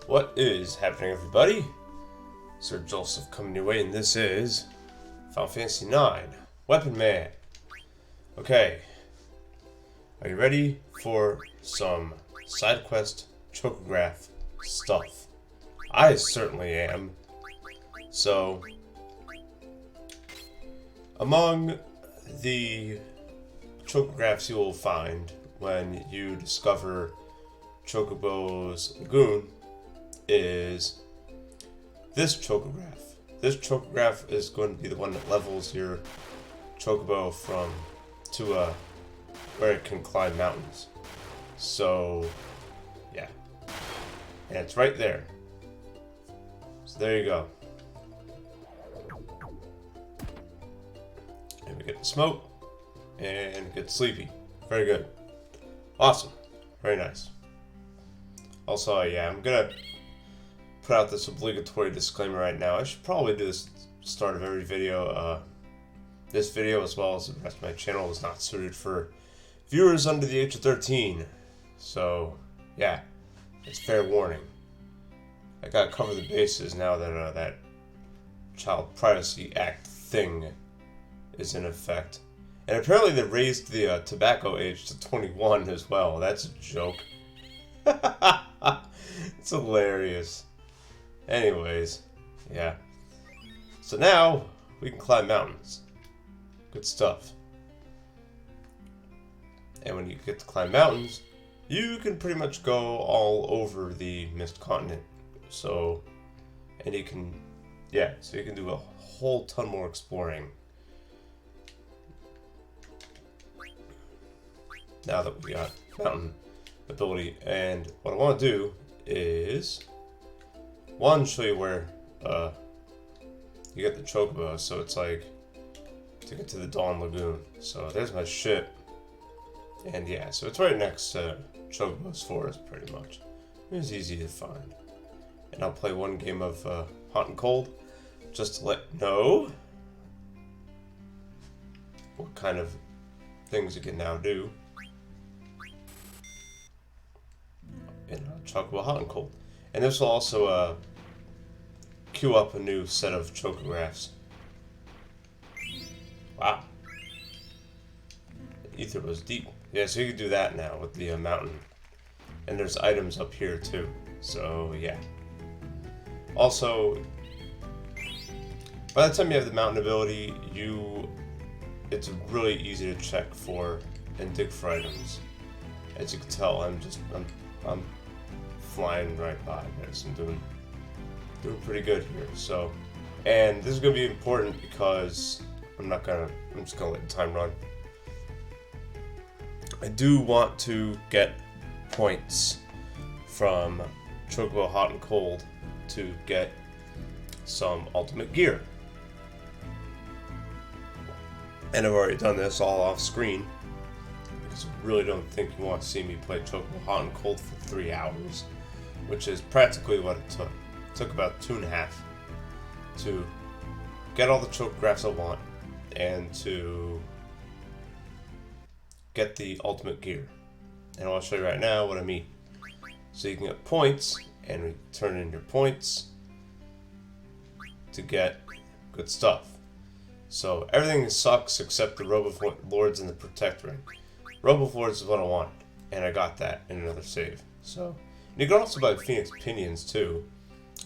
What is happening, everybody? Sir Joseph coming your way, and this is Final Fantasy IX, Weapon Man. Okay, are you ready for some sidequest Chocograph stuff? I certainly am. So, among the chocographs you will find when you discover Chocobo's lagoon is this chocograph. This chocograph is going to be the one that levels your chocobo from to where it can climb mountains. So yeah, and it's right there. So there you go. And we get to smoke and get sleepy. Very good. Awesome. Very nice. Also, yeah, I'm gonna put out this obligatory disclaimer right now. I should probably do this at the start of every video. This video, as well as the rest of my channel, is not suited for viewers under the age of 13. So, yeah, it's fair warning. I gotta cover the bases now that that Child Privacy Act thing is in effect. And apparently they raised the tobacco age to 21 as well. That's a joke. It's hilarious. Anyways, yeah. So now we can climb mountains. Good stuff. And when you get to climb mountains, you can pretty much go all over the Mist Continent. So, and you can, yeah, so you can do a whole ton more exploring. Now that we got mountain ability, and what I want to do is one, show you where you get the chocobo. So it's like to get to the Dawn Lagoon. So there's my ship, and yeah, so it's right next to Chocobo's Forest, pretty much. It's easy to find. And I'll play one game of Hot and Cold, just to let you know what kind of things you can now do in Chocobo Hot and Cold. And this will also queue up a new set of chocographs. Wow. The ether was deep. Yeah, so you can do that now with the mountain. And there's items up here too. So, yeah. Also, by the time you have the mountain ability, it's really easy to check for and dig for items. As you can tell, I'm flying right by this. I'm doing pretty good here. So, and this is gonna be important because I'm just gonna let time run. I do want to get points from Chocobo Hot and Cold to get some ultimate gear. And I've already done this all off screen because I really don't think you want to see me play Chocobo Hot and Cold for 3 hours, which is practically what it took. It took about 2.5 to get all the chocographs I want and to get the ultimate gear. And I'll show you right now what I mean. So you can get points and return in your points to get good stuff. So everything sucks except the Robo-Lords and the Protectorate. Robo-Lords is what I wanted, and I got that in another save. So and you can also buy Phoenix Pinions too.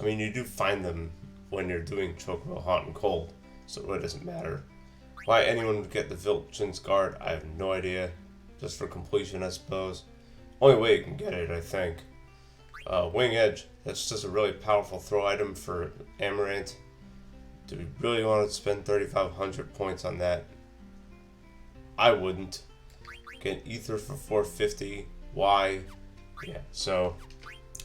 I mean, you do find them when you're doing Chocobo Hot and Cold, so it really doesn't matter. Why anyone would get the Vilchin's Guard, I have no idea. Just for completion, I suppose. Only way you can get it, I think. Wing Edge, that's just a really powerful throw item for Amaranth. Do we really want to spend 3,500 points on that? I wouldn't. Get Ether for 450. Why? Yeah, so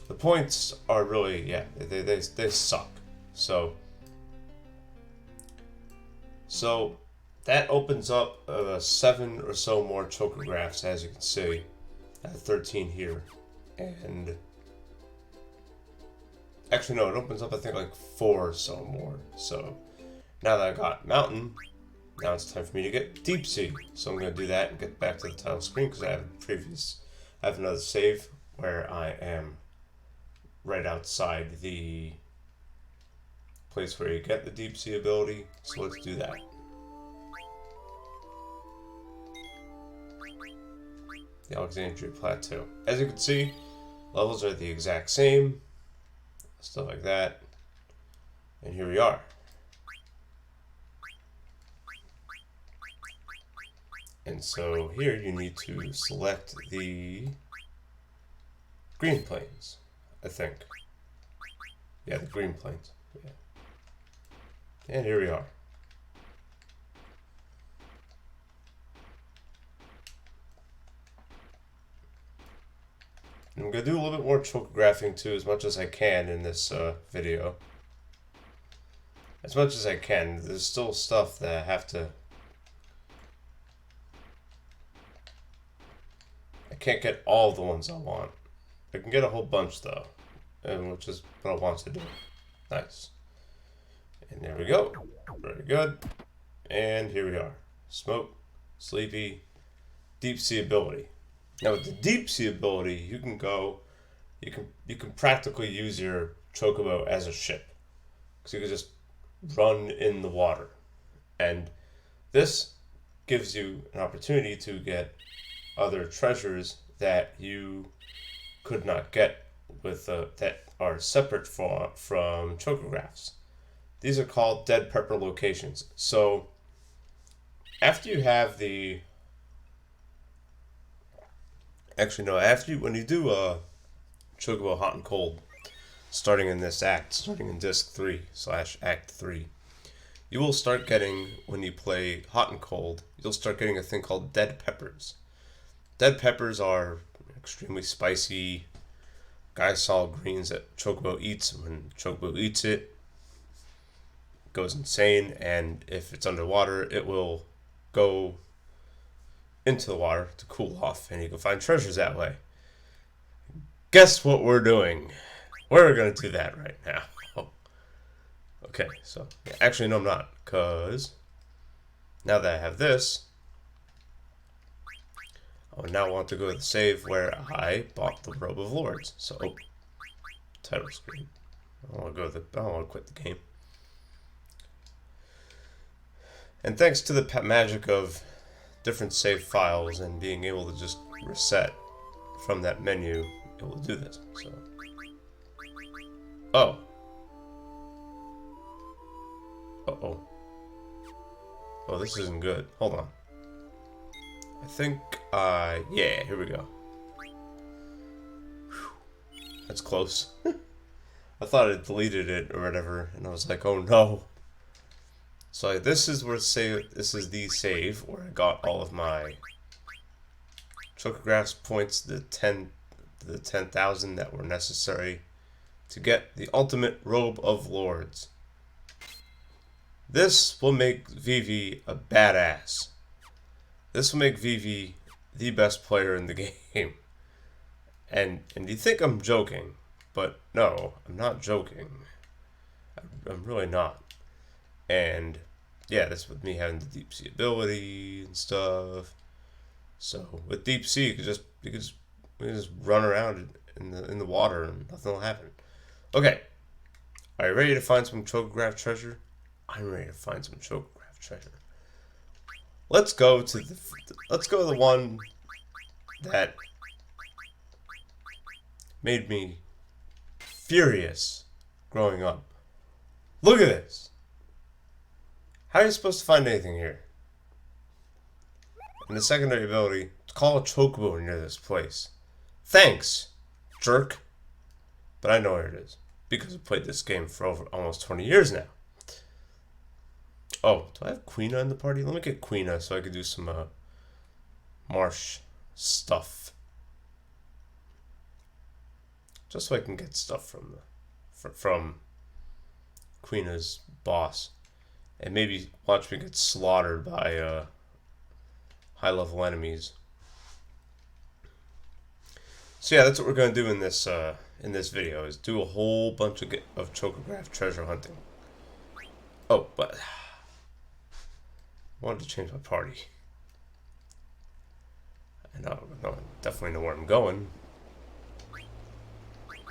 the points are really, yeah, they suck. So that opens up 7 or so more chocographs, as you can see. I have 13 here. And actually, no, it opens up, I think, like 4 or so more. So now that I got Mountain, now it's time for me to get Deep Sea. So I'm going to do that and get back to the title screen because I have another save where I am right outside the place where you get the deep sea ability, so let's do that. The Alexandria Plateau. As you can see, levels are the exact same, stuff like that, and here we are. And so here you need to select the green plains, I think. Yeah, the green plains. Yeah. And here we are. And I'm going to do a little bit more chocographing too, as much as I can in this video. As much as I can. There's still stuff that I have to... I can't get all the ones I want. I can get a whole bunch though, and which is what I want to do. Nice. And there we go. Very good. And here we are. Smoke, sleepy, deep sea ability. Now with the deep sea ability, you can go, you can practically use your chocobo as a ship, because you can just run in the water, and this gives you an opportunity to get other treasures that you could not get with that are separate from chocographs. These are called dead pepper locations. So after you have the when you do chocobo hot and cold, starting in this act, starting in disc 3/act 3, you will start getting, when you play hot and cold, you'll start getting a thing called dead peppers. Dead peppers are extremely spicy Guysol greens that chocobo eats. When chocobo eats it, it goes insane, and if it's underwater, it will go into the water to cool off, and you can find treasures that way. Guess what we're doing? We're going to do that right now. Okay, so actually no, I'm not, because now that I have this, I would now want to go to the save where I bought the Robe of Lords. So, title screen. I want to quit the game. And thanks to the magic of different save files and being able to just reset from that menu, it will do this. So, oh, this isn't good. Hold on. I think, yeah, here we go. Whew. That's close. I thought it deleted it or whatever, and I was like, oh no. So this is where this is the save where I got all of my Chocograph's points, the 10,000 that were necessary to get the ultimate Robe of Lords. This will make Vivi a badass. This will make Vivi the best player in the game. And you think I'm joking, but no, I'm not joking. I'm really not. And yeah, that's with me having the deep sea ability and stuff. So with deep sea, you can just run around in the water and nothing will happen. Okay, are you ready to find some Chocograph treasure? I'm ready to find some Chocograph treasure. Let's go to the one that made me furious growing up. Look at this. How are you supposed to find anything here? And the secondary ability, to call a chocobo near this place. Thanks, jerk. But I know where it is, because I've played this game for over almost 20 years now. Oh, do I have Queena in the party? Let me get Queena so I can do some marsh stuff. Just so I can get stuff from Queena's boss. And maybe watch me get slaughtered by high-level enemies. So yeah, that's what we're going to do in this video, is do a whole bunch of Chocograph treasure hunting. Oh, but I wanted to change my party. I definitely know where I'm going.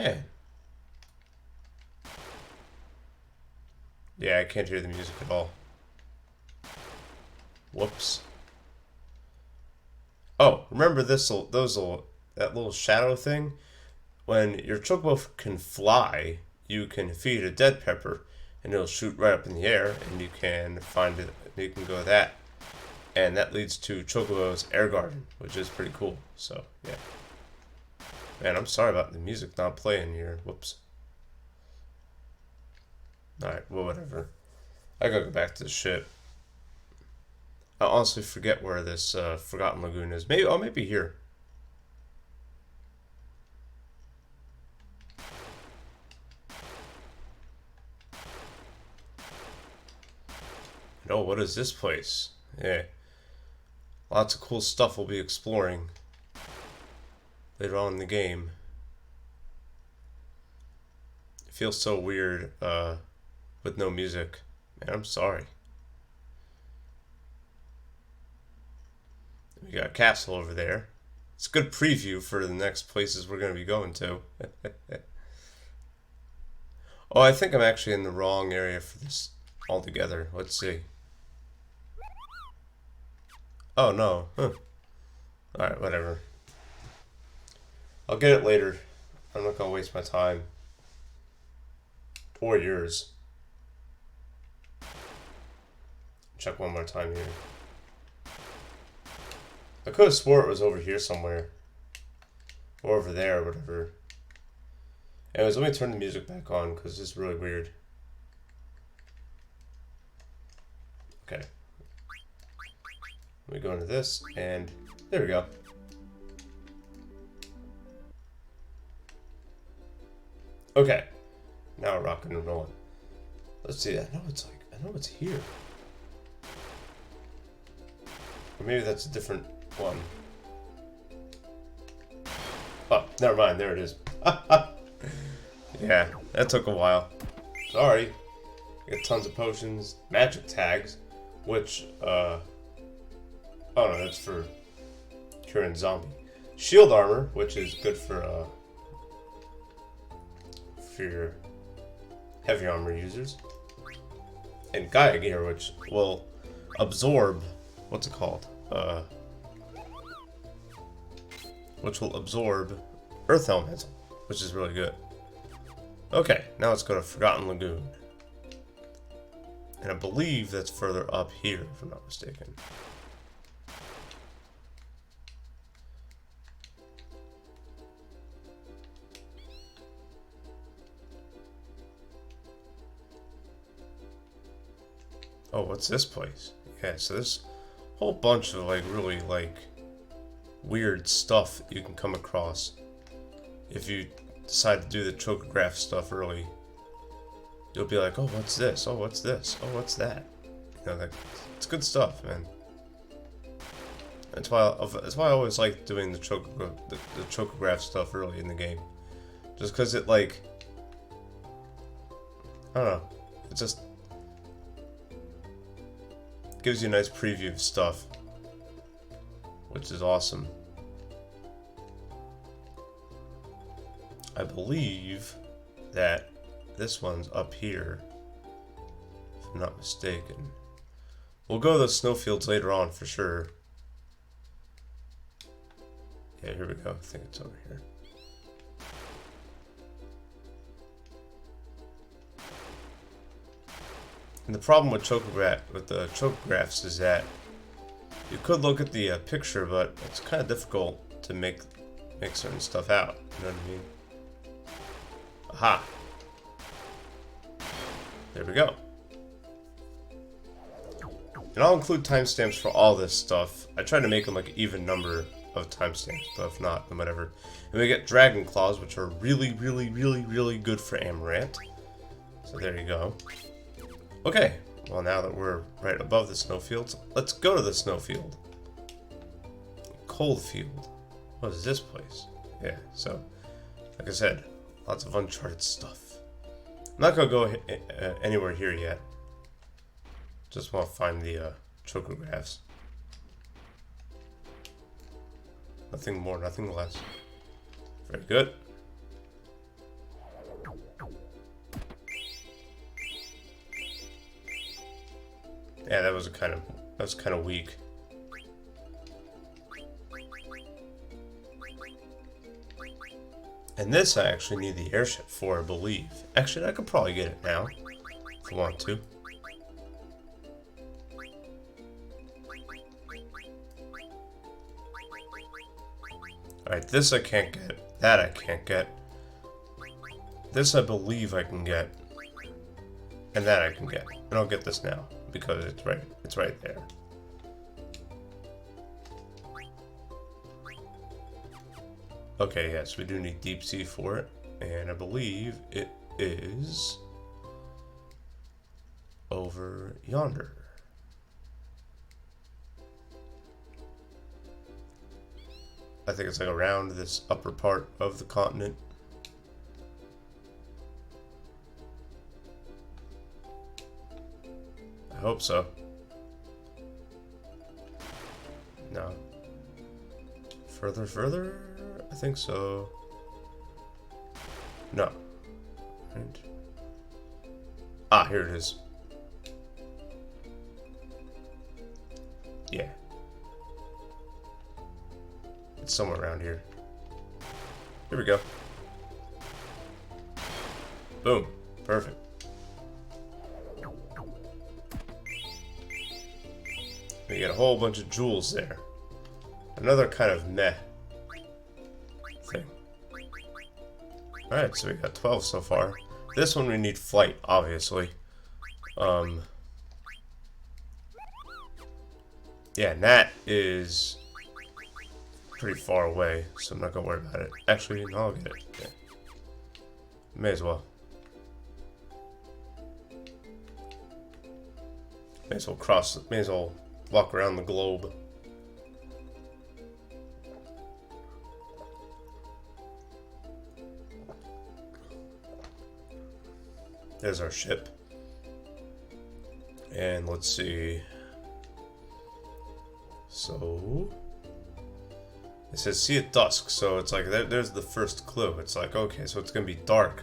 Hey. Yeah, I can't hear the music at all. Whoops. Oh, remember that little shadow thing? When your chocobo can fly, you can feed a dead pepper, and it'll shoot right up in the air, and you can find it. You can go that, and that leads to Chocobo's air garden, which is pretty cool. So yeah. Man, I'm sorry about the music not playing here. Whoops. Alright, well, whatever. I gotta go back to the ship. I honestly forget where this Forgotten Lagoon is. Maybe here. Oh, what is this place? Yeah. Lots of cool stuff we'll be exploring later on in the game. It feels so weird with no music. Man, I'm sorry. We got a castle over there. It's a good preview for the next places we're going to be going to. Oh, I think I'm actually in the wrong area for this altogether. Let's see. Oh, no. Huh. Alright, whatever. I'll get it later. I'm not going to waste my time. Or yours. Check one more time here. I could have swore it was over here somewhere. Or over there, or whatever. Anyways, let me turn the music back on, because it's really weird. Okay. Let me go into this, and there we go. Okay. Now we're rocking and rolling. Let's see. I know it's here. Or maybe that's a different one. Oh, never mind. There it is. Yeah, that took a while. Sorry. Get tons of potions, magic tags, which, oh no, that's for curing zombie. Shield armor, which is good for your heavy armor users. And Gaia gear, which will absorb, what's it called? Which will absorb earth elemental, which is really good. Okay, now let's go to Forgotten Lagoon. And I believe that's further up here, if I'm not mistaken. Oh, what's this place? Yeah, so there's a whole bunch of really weird stuff you can come across if you decide to do the Chocograph stuff early. You'll be like, oh, what's this? Oh, what's this? Oh, what's that? You know, it's good stuff, man. That's why I always like doing the Chocograph stuff early in the game. Just because it, I don't know, it just gives you a nice preview of stuff, which is awesome. I believe that this one's up here, if I'm not mistaken. We'll go to the snowfields later on for sure. Yeah, here we go. I think it's over here. And the problem with the chocographs is that you could look at the picture, but it's kind of difficult to make certain stuff out. You know what I mean? Aha! There we go. And I'll include timestamps for all this stuff. I try to make them like an even number of timestamps, but if not, then whatever. And we get dragon claws, which are really, really, really, really good for Amaranth. So there you go. Okay, well now that we're right above the snowfields, let's go to the snowfield. Coldfield. What is this place? Yeah, so, like I said, lots of uncharted stuff. I'm not going to go anywhere here yet. Just want to find the chocographs. Nothing more, nothing less. Very good. Yeah, that was kind of weak. And this I actually need the airship for, I believe. Actually, I could probably get it now if I want to. Alright, this I can't get. That I can't get. This I believe I can get. And that I can get. And I'll get this now because it's right there. Okay, yes, we do need deep sea for it, and I believe it is over yonder. I think it's like around this upper part of the continent. I hope so. No. Further? I think so. No. Right. Ah, here it is. Yeah. It's somewhere around here. Here we go. Boom. Perfect. We get a whole bunch of jewels there. Another kind of meh thing. Alright, so we got 12 so far. This one we need flight, obviously. Yeah, and that is pretty far away, so I'm not gonna worry about it. Actually, no, I'll get it. Yeah. May as well. May as well walk around the globe. There's our ship. And let's see. So it says see at dusk, so it's like there's the first clue. It's like, okay, so it's gonna be dark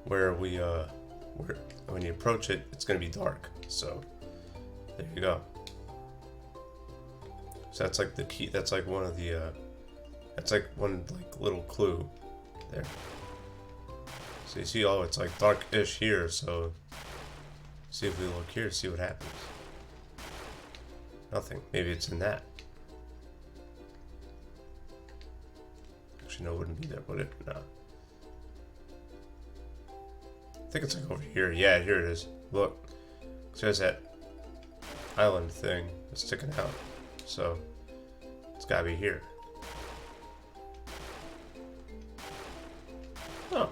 where when you approach it, it's gonna be dark. So there you go. So that's like the key. That's like one of the that's like one like little clue there. So you see, oh, it's like dark-ish here, so see if we look here, see what happens. Nothing. Maybe it's in that. Actually, no, it wouldn't be there, would it? No. I think it's like over here. Yeah, here it is. Look. So there's that island thing that's sticking out. So it's gotta be here. Oh.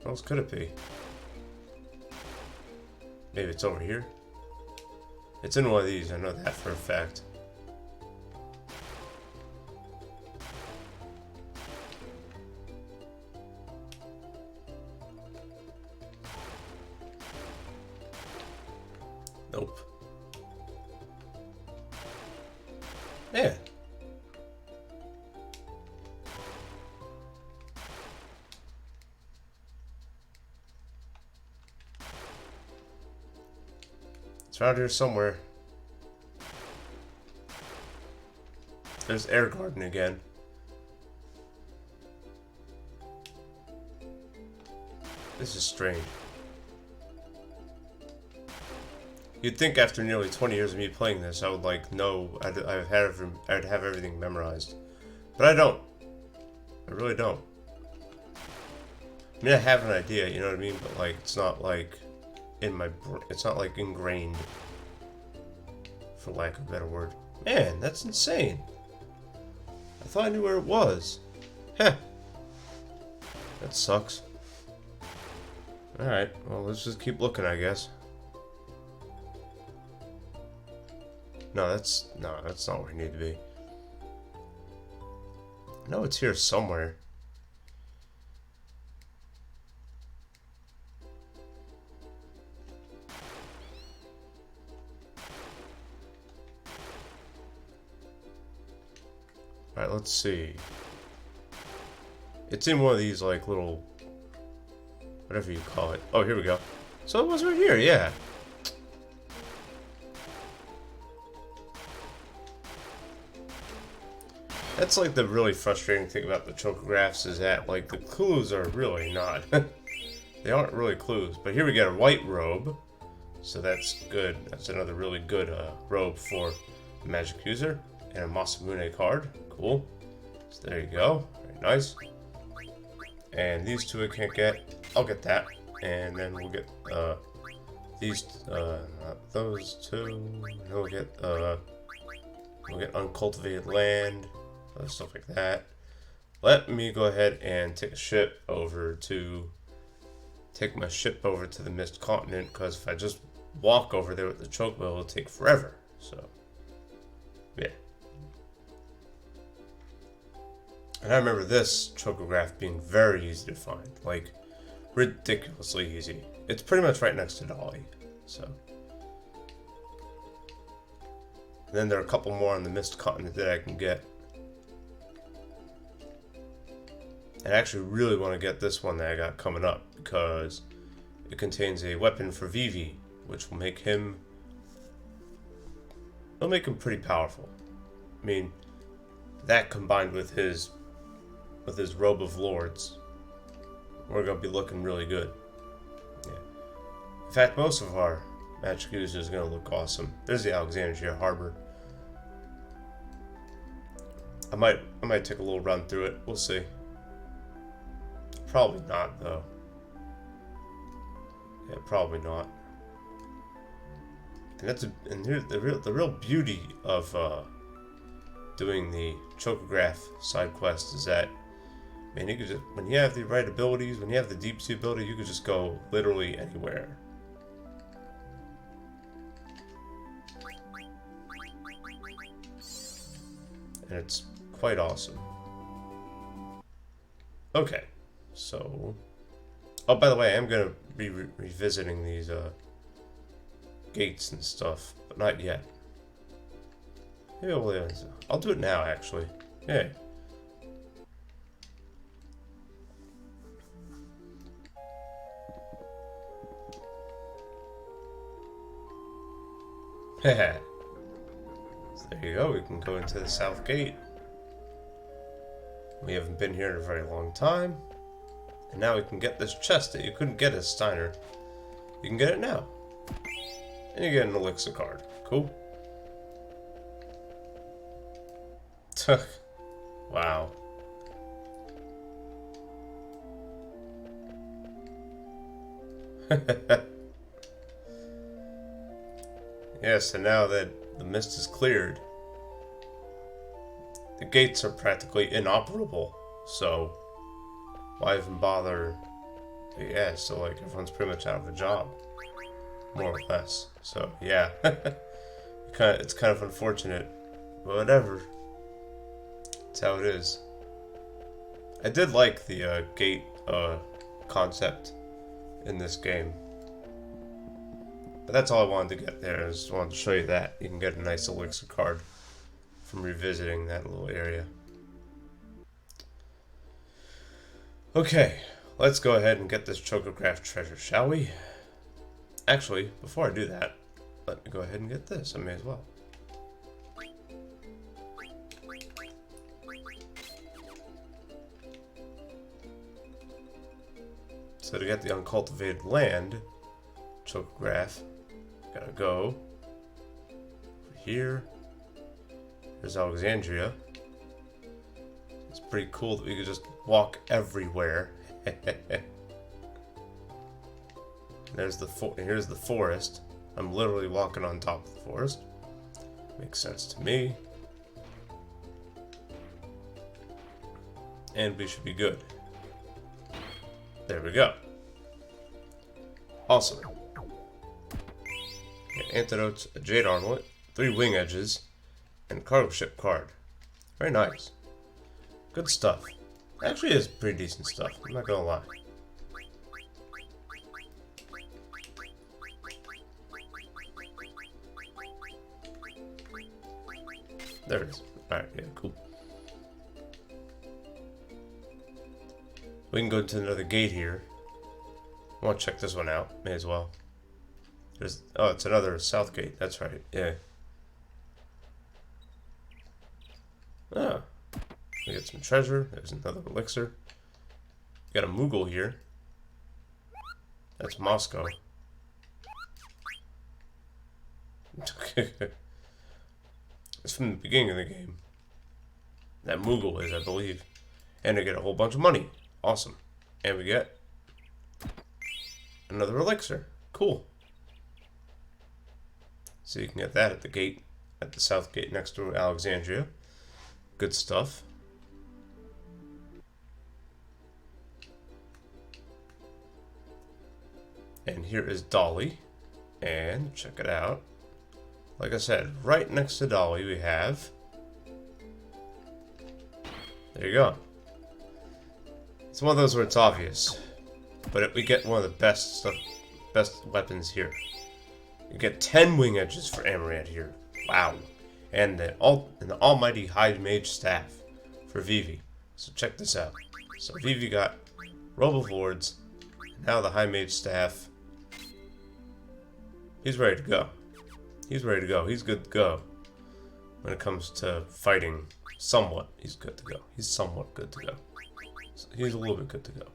What else could it be? Maybe it's over here. It's in one of these, I know that for a fact. Nope. Yeah. It's around here somewhere. There's Air Garden again. This is strange. You'd think after nearly 20 years of me playing this, I would like know I'd have everything memorized, but I don't. I really don't. I mean, I have an idea, you know what I mean, but like it's not like in my it's not like ingrained, for lack of a better word. Man, that's insane. I thought I knew where it was. Heh. That sucks. Alright, well, let's just keep looking, I guess. No, that's not where I need to be. I know it's here somewhere. Alright, let's see. It's in one of these, like, little... whatever you call it. Oh, here we go. So it was right here, yeah. That's like the really frustrating thing about the chocographs is that like the clues are really not. They aren't really clues. But here we get a white robe. So that's good. That's another really good robe for a magic user. And a Masamune card. Cool. So there you go. Very nice. And these two I can't get. I'll get that. And then we'll get these not those two. And we'll get uncultivated land. Other stuff like that. Let me go ahead and take my ship over to the Mist Continent, because if I just walk over there with the chocobo, it'll take forever. So, yeah. And I remember this chocograph being very easy to find, like ridiculously easy. It's pretty much right next to Dolly. So, and then there are a couple more on the Mist Continent that I can get. I actually really want to get this one that I got coming up, because it contains a weapon for Vivi, which will make him... It'll make him pretty powerful. I mean, that combined with his robe of lords, we're going to be looking really good. Yeah. In fact, most of our magic users are going to look awesome. There's the Alexandria Harbor. I might take a little run through it. We'll see. Probably not, though. Yeah, probably not. And here's the real beauty of doing the Chocograph side quest is that, man, you could just, when you have the right abilities, when you have the deep sea ability, you could just go literally anywhere. And it's quite awesome. Okay. So, oh, by the way, I'm gonna be revisiting these gates and stuff, but not yet. Maybe I'll do it now, actually. Yeah. Haha. So there you go. We can go into the south gate. We haven't been here in a very long time. And now we can get this chest that you couldn't get as Steiner. You can get it now. And you get an elixir card. Cool. Wow. Yeah, so now that the mist is cleared, the gates are practically inoperable. So why even bother? Yeah, so like everyone's pretty much out of a job, more or less. So yeah, it's kind of unfortunate, but whatever. That's how it is. I did like the gate concept in this game, but that's all I wanted to get there. I just wanted to show you that you can get a nice elixir card from revisiting that little area. Okay, let's go ahead and get this Chocograph treasure, shall we? Actually, before I do that, let me go ahead and get this. I may as well. So to get the uncultivated land Chocograph, gotta go over here. There's Alexandria. It's pretty cool that we could just walk everywhere. Here's the forest. I'm literally walking on top of the forest. Makes sense to me. And we should be good. There we go. Awesome. Antidotes, a jade armlet, 3 wing edges, and a cargo ship card. Very nice. Good stuff. Actually is pretty decent stuff, I'm not gonna lie. There it is. Alright, yeah, cool. We can go to another gate here. I want to check this one out. May as well. Oh, it's another south gate. That's right. Yeah. Ah. We get some treasure. There's another elixir. We got a Moogle here. That's Moscow. It's from the beginning of the game. That Moogle is, I believe. And we get a whole bunch of money. Awesome. And we get another elixir. Cool. So you can get that at the gate, at the south gate next to Alexandria. Good stuff. And here is Dolly. And check it out. Like I said, right next to Dolly we have... There you go. It's one of those where it's obvious. But we get one of the best weapons here. You get 10 wing edges for Amaranth here. Wow. And the almighty High Mage Staff for Vivi. So check this out. So Vivi got Robe of Lords. Now the High Mage Staff. He's ready to go. He's ready to go. He's good to go. When it comes to fighting, somewhat, he's good to go. He's somewhat good to go. So he's a little bit good to go.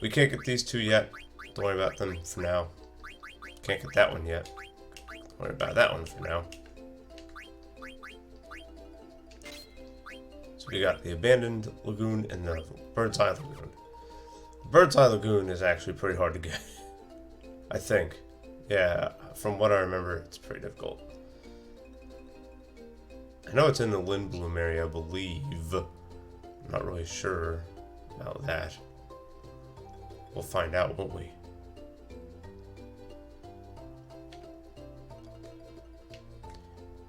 We can't get these two yet. Don't worry about them for now. Can't get that one yet. Don't worry about that one for now. So we got the Abandoned Lagoon and the Bird's Eye Lagoon. Bird's Eye Lagoon is actually pretty hard to get. I think. Yeah, from what I remember, it's pretty difficult. I know it's in the Lindblom area, I believe. I'm not really sure about that. We'll find out, won't we?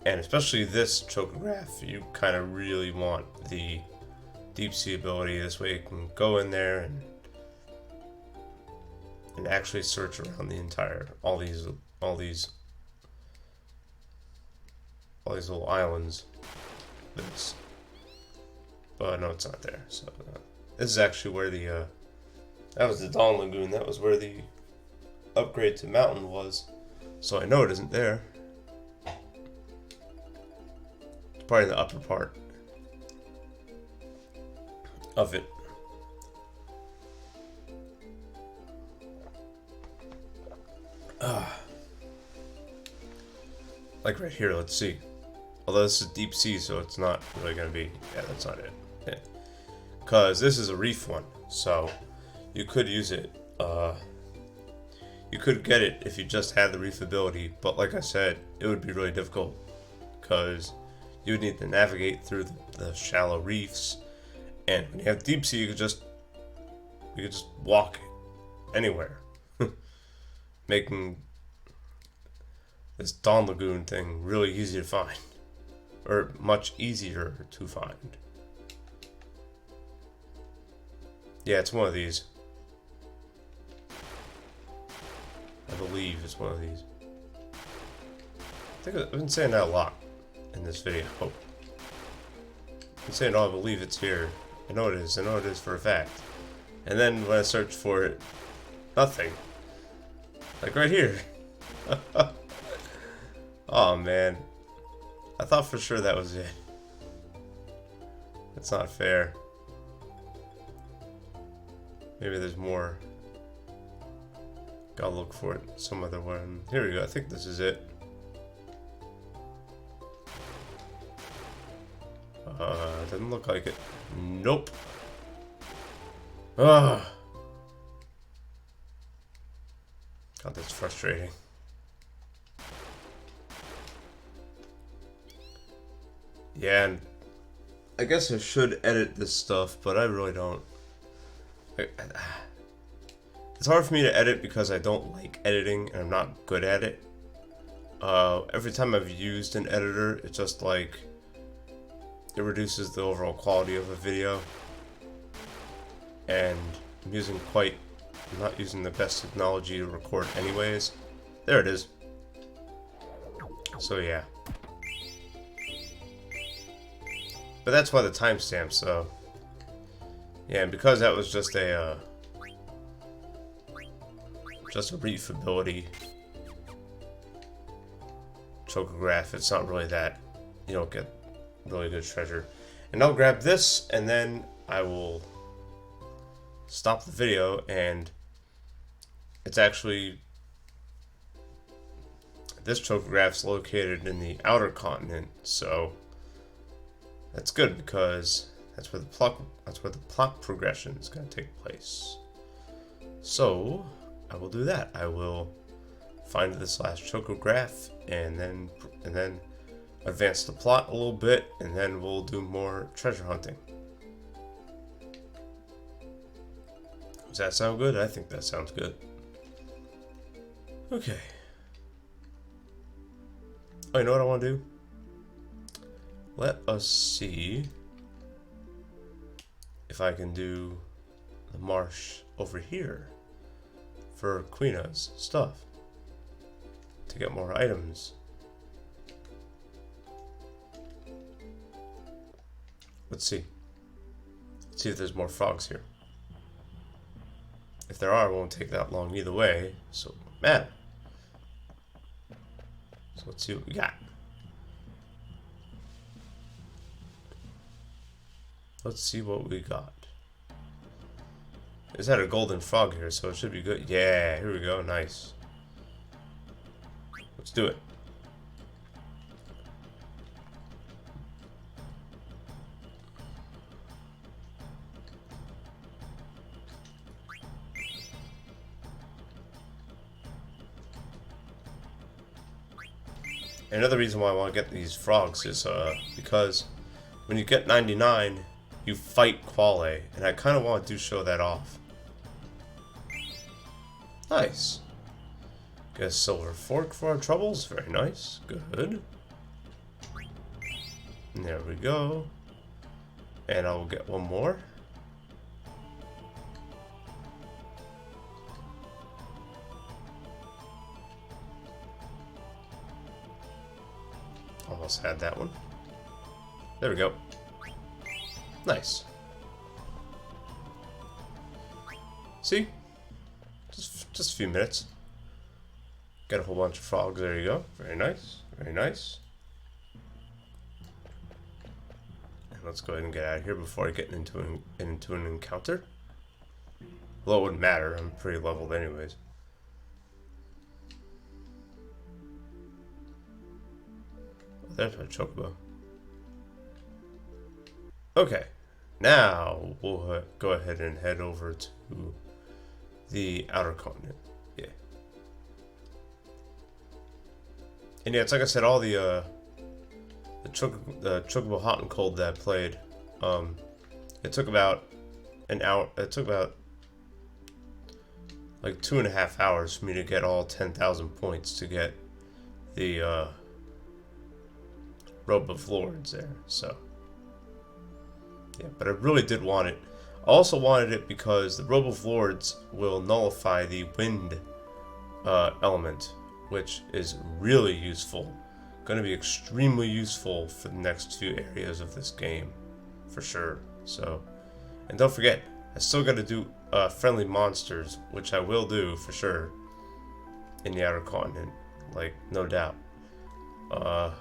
And especially this Chocograph, you kind of really want the deep sea ability. This way you can go in there and actually search around the entire all these little islands. But no, it's not there. So this is actually where the that was the Dawn Lagoon. That was where the upgrade to mountain was. So I know it isn't there. It's probably in the upper part of it. Like right here, let's see. Although this is deep sea, so it's not really going to be... Yeah, that's not it. Because this is a reef one, so you could use it. You could get it if you just had the reef ability, but like I said, it would be really difficult. Because you would need to navigate through the shallow reefs. And when you have deep sea, you could just walk anywhere. Making this Dawn Lagoon thing really easy to find. Or much easier to find. Yeah, it's one of these. I believe it's one of these. I think I've been saying that a lot in this video. I've been saying, oh, I believe it's here. I know it is. I know it is for a fact. And then when I search for it, nothing. Like right here. Oh man. I thought for sure that was it. That's not fair. Maybe there's more. Gotta look for it some other one. Here we go. I think this is it. Doesn't look like it. Nope. Ugh. God, that's frustrating. Yeah, and I guess I should edit this stuff, but I really don't. It's hard for me to edit because I don't like editing and I'm not good at it. Every time I've used an editor, it's just like it reduces the overall quality of a video. And I'm not using the best technology to record anyways. There it is. So yeah. But that's why the timestamp, so yeah, and because that was just a reef ability Chocograph, it's not really that, you don't get really good treasure. And I'll grab this, and then I will stop the video, and it's actually, this chocograph's located in the outer continent, so that's good because that's where the plot progression is going to take place. So I will do that. I will find this last chocograph, and then advance the plot a little bit, and then we'll do more treasure hunting. Does that sound good? I think that sounds good. Okay. Oh, you know what I want to do? Let us see if I can do the marsh over here for Queena's stuff to get more items. Let's see. Let's see if there's more frogs here. If there are, it won't take that long either way, so it won't matter. So let's see what we got. Let's see what we got. There's had a golden frog here, so it should be good. Yeah, here we go. Nice. Let's do it. Another reason why I want to get these frogs is because when you get 99, you fight Quale, and I kind of want to show that off. Nice. Get a silver fork for our troubles. Very nice. Good. And there we go. And I will get one more. Almost had that one. There we go. Nice. See? Just a few minutes. Got a whole bunch of frogs. There you go. Very nice. Very nice. And let's go ahead and get out of here before I get into an encounter. Well, it wouldn't matter. I'm pretty leveled anyways. Oh, there's my chocobo. Okay. Now we'll go ahead and head over to the outer continent. Yeah. And yeah, it's like I said, all the chocobo hot and cold that I played, it took about an hour. It took about like 2.5 hours for me to get all 10,000 points to get the Robe of Lords there. So yeah, but I really did want it. I also wanted it because the Robe of Lords will nullify the wind element, which is really useful. Going to be extremely useful for the next few areas of this game, for sure. So, and don't forget, I still got to do friendly monsters, which I will do for sure in the outer continent, like no doubt. But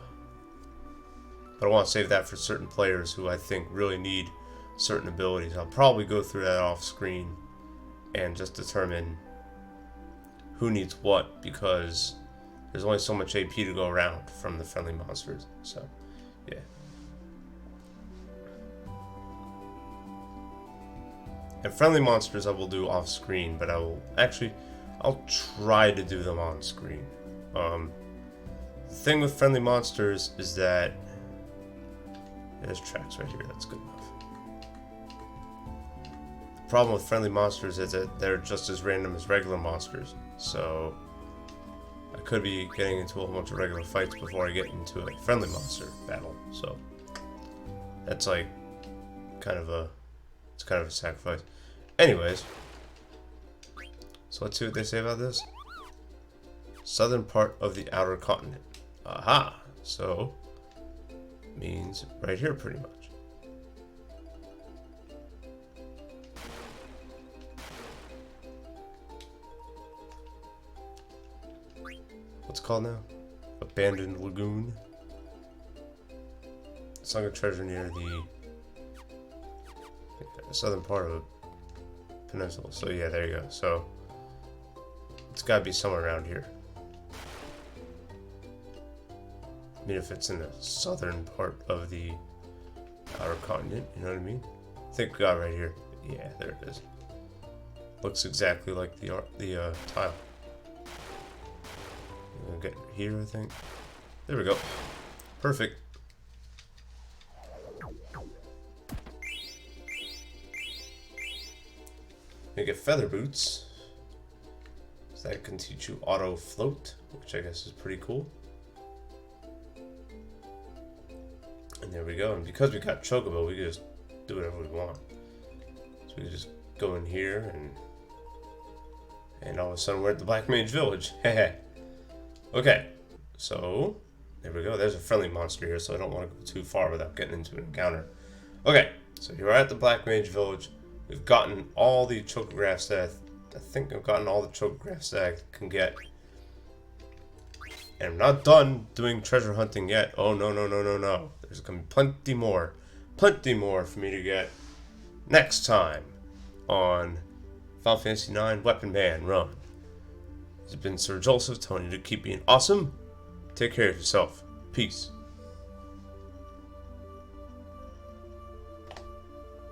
I want to save that for certain players who I think really need certain abilities. I'll probably go through that off screen and just determine who needs what, because there's only so much AP to go around from the friendly monsters. So, yeah. And friendly monsters I will do off screen, but I'll try to do them on screen. The thing with friendly monsters is that there's tracks right here. That's good enough. The problem with friendly monsters is that they're just as random as regular monsters. So I could be getting into a whole bunch of regular fights before I get into a friendly monster battle. So that's like kind of a sacrifice. Anyways, so let's see what they say about this. Southern part of the outer continent. Aha! So means right here pretty much. What's it called now? Abandoned lagoon. Sunk a treasure near the the southern part of a peninsula. So yeah, there you go. So it's got to be somewhere around here. I mean, if it's in the southern part of the outer continent, you know what I mean? I think we got it right here. Yeah, there it is. Looks exactly like the tile. We'll get here, I think. There we go. Perfect. You get feather boots. So that can teach you auto float, which I guess is pretty cool. And there we go. And because we got chocobo, we can just do whatever we want. So we can just go in here and all of a sudden we're at the Black Mage Village. Okay, so there we go. There's a friendly monster here, so I don't want to go too far without getting into an encounter. Okay, so here we're at the Black Mage Village. We've gotten all the chocographs that I think I've gotten all the chocographs that I can get. And I'm not done doing treasure hunting yet. Oh, no, no, no, no, no. There's going to be plenty more for me to get next time on Final Fantasy IX Weapon Man Run. This has been Sir Joseph telling you to keep being awesome. Take care of yourself. Peace.